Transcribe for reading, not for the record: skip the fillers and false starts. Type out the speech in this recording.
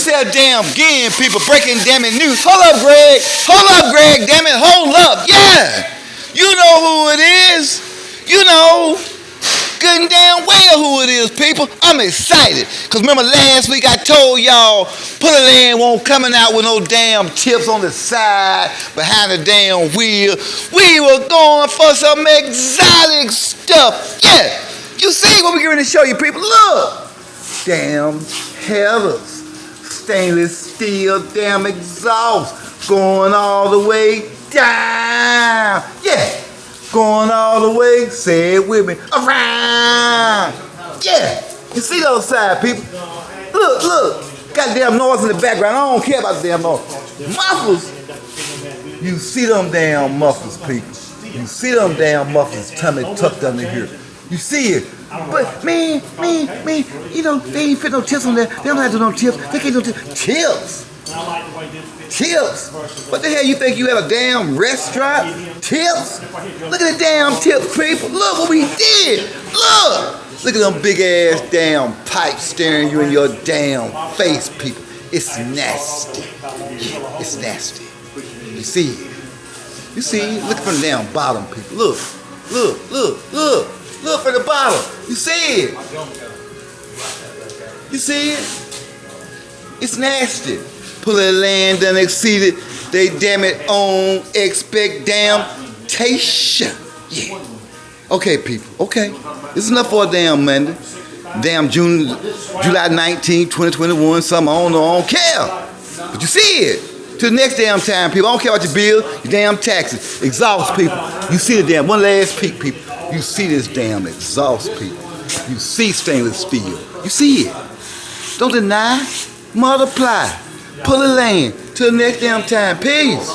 say a damn again, people breaking damn it news. Hold up, Greg. Hold up, Greg, damn it. Hold up. Yeah. You know who it is. You know. Good and damn well who it is, people. I'm excited. Because remember last week I told y'all Pull-A-Land won't coming out with no damn tips on the side behind the damn wheel. We were going for some exotic stuff. Yeah. You see what we're going to show you, people? Look. Damn headers. Stainless steel damn exhaust. Going all the way down. Yeah. Going all the way, say it with me, around. Yeah, you see those side, people? Look, goddamn noise in the background. I don't care about the damn noise. Mufflers, you see them damn mufflers, people. You see them damn mufflers, tummy tucked under here. You see it. But man, you know, they ain't fit no tips on there. They don't have to do no tips. They can't do tips. Tips? What the hell you think you have a damn restaurant? Tips? Look at the damn tips, people. Look what we did. Look at them big ass damn pipes staring you in your damn face, people. It's nasty. Yeah, it's nasty. You see it? You see? Look from the damn bottom, people. Look from the bottom. You see it? You see it? It's nasty. Pull-A-Land done exceeded they damn it own expectation. Yeah. Okay, people. Okay. This is enough for a damn Monday. Damn July 19, 2021. Something I don't know. I don't care. But you see it. To the next damn time, people. I don't care about your bill, your damn taxes. Exhaust, people. You see the damn one last peek, people. You see this damn exhaust, people. You see stainless steel. You see it. Don't deny. Multiply. Pull-A-Land. Till the next damn time. Peace.